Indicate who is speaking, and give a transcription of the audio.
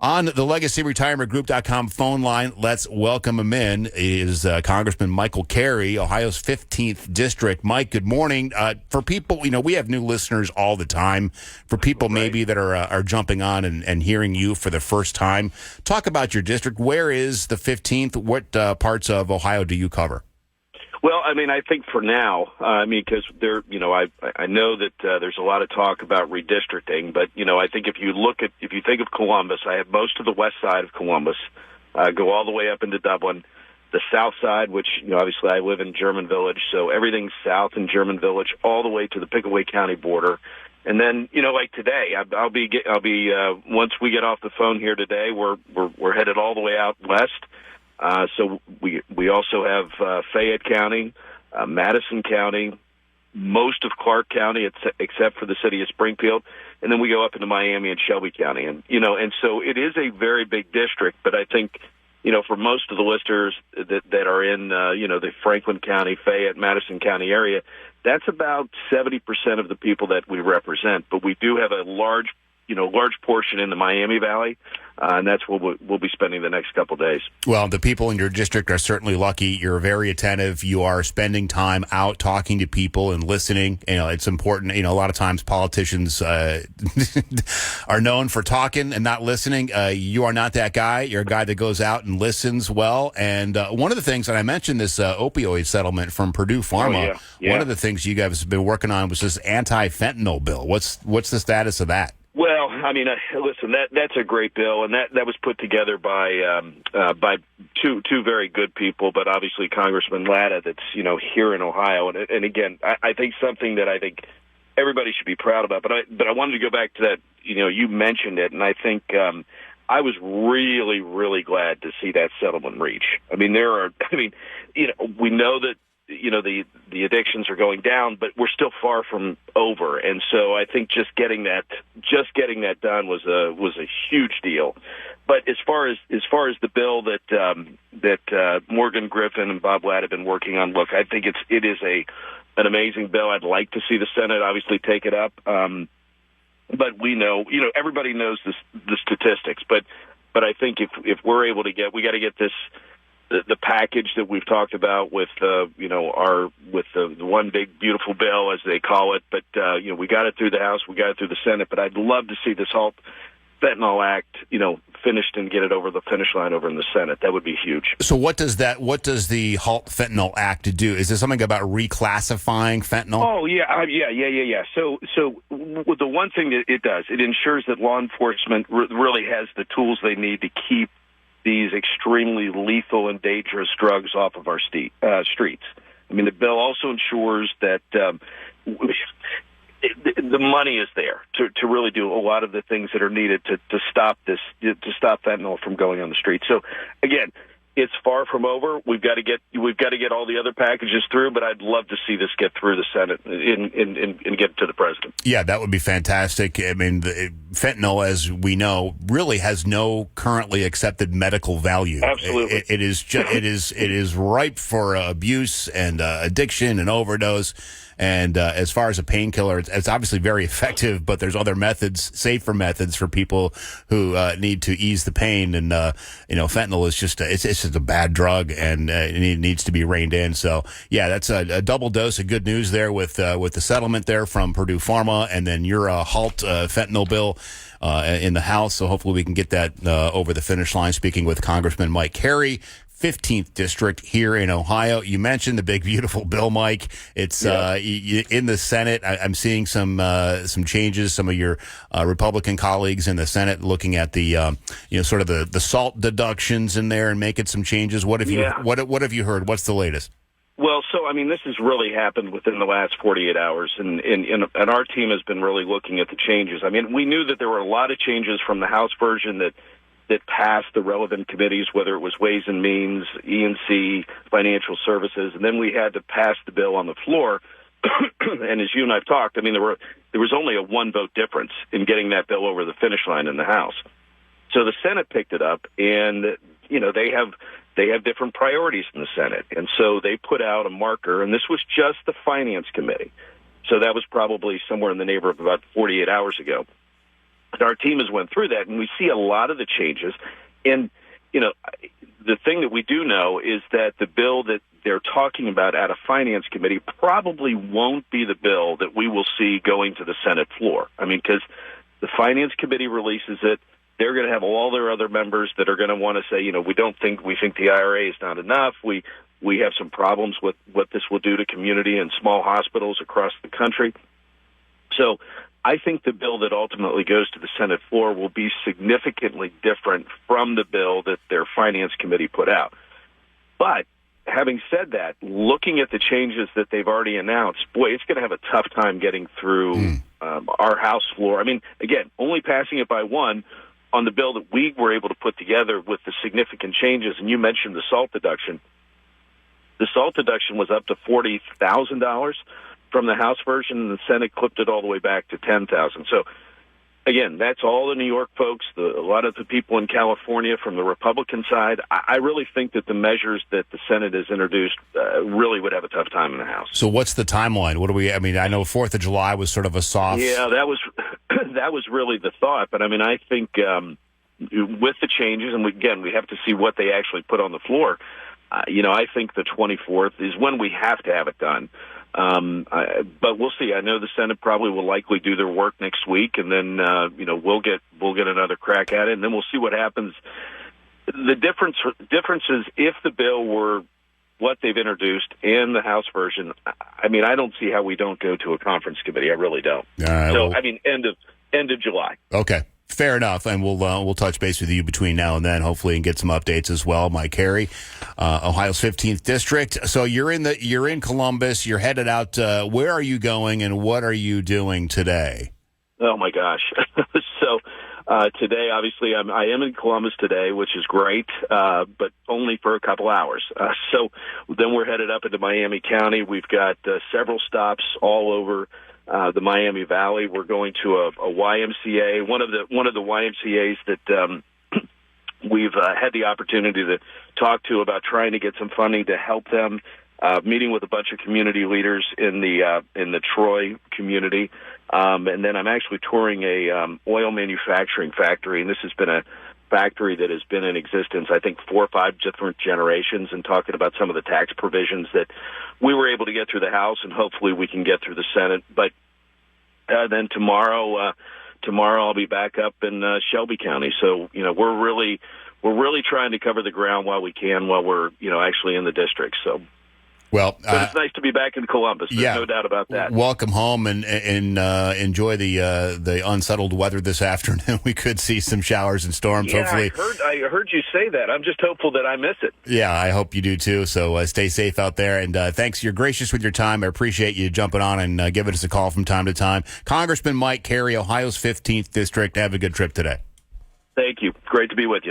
Speaker 1: On the LegacyRetirementGroup.com phone line, let's welcome him in, is Congressman Michael Carey, Ohio's 15th District. Mike, good morning. For people, we have new listeners all the time. For people maybe that are jumping on and hearing you for the first time, talk about your district. Where is the 15th? What parts of Ohio do you cover?
Speaker 2: Well, I think for now, because I know that there's a lot of talk about redistricting, but I think if you think of Columbus, I have most of the west side of Columbus, go all the way up into Dublin, the south side, which obviously I live in German Village, so everything's south in German Village, all the way to the Pickaway County border, and then like today, I'll be once we get off the phone here today, we're headed all the way out west. So we also have Fayette County, Madison County, most of Clark County, except for the city of Springfield, and then we go up into Miami and Shelby County, and so it is a very big district. But I think for most of the listeners that are in the Franklin County, Fayette, Madison County area, that's about 70% of the people that we represent. But we do have a large portion in the Miami Valley, and that's where we'll be spending the next couple of days.
Speaker 1: Well, the people in your district are certainly lucky. You're very attentive. You are spending time out talking to people and listening. It's important. A lot of times politicians are known for talking and not listening. You are not that guy. You're a guy that goes out and listens well. And one of the things, and I mentioned this opioid settlement from Purdue Pharma, one of the things you guys have been working on was this anti-fentanyl bill. What's the status of that?
Speaker 2: Well, listen, that's a great bill, and that was put together by two very good people, but obviously Congressman Latta, that's here in Ohio, and again, I think something that I think everybody should be proud about. But I wanted to go back to that. You mentioned it, and I think I was really, really glad to see that settlement reach. We know that the addictions are going down, but we're still far from over. And so I think just getting that done was a huge deal. But as far as the bill that Morgan Griffin and Bob Ladd have been working on, look, I think it is an amazing bill. I'd like to see the Senate obviously take it up. But we know, everybody knows the statistics, but I think if we're able to we got to get this, the package that we've talked about with the one big beautiful bill, as they call it. But we got it through the House, we got it through the Senate. But I'd love to see this HALT Fentanyl Act, finished and get it over the finish line over in the Senate. That would be huge.
Speaker 1: So what does the HALT Fentanyl Act do? Is there something about reclassifying fentanyl?
Speaker 2: Oh yeah. So the one thing that it does, it ensures that law enforcement really has the tools they need to keep these extremely lethal and dangerous drugs off of our streets. The bill also ensures that the money is there to really do a lot of the things that are needed to stop fentanyl from going on the street. So again, it's far from over. We've got to get all the other packages through, but I'd love to see this get through the Senate and get to the president.
Speaker 1: Yeah, that would be fantastic. Fentanyl, as we know, really has no currently accepted medical value.
Speaker 2: Absolutely,
Speaker 1: it is ripe for abuse and addiction and overdose. And as far as a painkiller, it's obviously very effective, but there's other methods, safer methods for people who need to ease the pain. And fentanyl is just it's just a bad drug, and it needs to be reined in. So yeah, that's a double dose of good news there with the settlement there from Purdue Pharma, and then your HALT fentanyl bill in the House. So hopefully we can get that over the finish line. Speaking with Congressman Mike Carey, 15th District here in Ohio. You mentioned the big, beautiful bill, Mike. It's in the Senate. I'm seeing some changes. Some of your Republican colleagues in the Senate looking at the sort of the SALT deductions in there and making some changes. What have you heard? What's the latest?
Speaker 2: Well, so this has really happened within the last 48 hours, and our team has been really looking at the changes. We knew that there were a lot of changes from the House version that passed the relevant committees, whether it was Ways and Means, E&C, Financial Services, and then we had to pass the bill on the floor. And as you and I've talked, there was only a one-vote difference in getting that bill over the finish line in the House. So the Senate picked it up, and they have different priorities in the Senate, and so they put out a marker, and this was just the Finance Committee. So that was probably somewhere in the neighborhood of about 48 hours ago. Our team has went through that, and we see a lot of the changes. And, the thing that we do know is that the bill that they're talking about out of Finance Committee probably won't be the bill that we will see going to the Senate floor. I mean, because the Finance Committee releases it, they're going to have all their other members that are going to want to say, we think the IRA is not enough. We have some problems with what this will do to community and small hospitals across the country. So I think the bill that ultimately goes to the Senate floor will be significantly different from the bill that their Finance Committee put out. But having said that, looking at the changes that they've already announced, boy, it's going to have a tough time getting through our House floor. I mean, again, only passing it by one on the bill that we were able to put together with the significant changes, and you mentioned the SALT deduction. The SALT deduction was up to $40,000 from the House version, and the Senate clipped it all the way back to $10,000. So, again, that's all the New York folks, a lot of the people in California from the Republican side. I really think that the measures that the Senate has introduced really would have a tough time in the House.
Speaker 1: So what's the timeline? I know 4th of July was sort of a soft...
Speaker 2: Yeah, that was really the thought. But, I think with the changes, and we have to see what they actually put on the floor, I think the 24th is when we have to have it done. But we'll see. I know the Senate probably will likely do their work next week, and then we'll get another crack at it, and then we'll see what happens. The difference is if the bill were what they've introduced in the House version, I don't see how we don't go to a conference committee. I really don't. End of July.
Speaker 1: Okay. Fair enough, and we'll touch base with you between now and then, hopefully, and get some updates as well. Mike Carey, Ohio's 15th district. So you're in Columbus. You're headed out. Where are you going, and what are you doing today?
Speaker 2: Oh my gosh! So today, obviously, I am in Columbus today, which is great, but only for a couple hours. So then we're headed up into Miami County. We've got several stops all over the Miami Valley. We're going to a YMCA, one of the YMCA's that we've had the opportunity to talk to about trying to get some funding to help them. Meeting with a bunch of community leaders in the Troy community, and then I'm actually touring a oil manufacturing factory, and this has been a factory that has been in existence, I think, 4 or 5 different generations, and talking about some of the tax provisions that we were able to get through the House, and hopefully we can get through the Senate. But then tomorrow I'll be back up in Shelby County. So we're really trying to cover the ground while we can, while we're actually in the district. So. Well, but it's nice to be back in Columbus. There's no doubt about that.
Speaker 1: Welcome home, and enjoy the unsettled weather this afternoon. We could see some showers and storms.
Speaker 2: Yeah,
Speaker 1: hopefully.
Speaker 2: I heard you say that. I'm just hopeful that I miss it.
Speaker 1: Yeah, I hope you do too. So stay safe out there, and thanks. You're gracious with your time. I appreciate you jumping on and giving us a call from time to time. Congressman Mike Carey, Ohio's 15th district. Have a good trip today.
Speaker 2: Thank you. Great to be with you.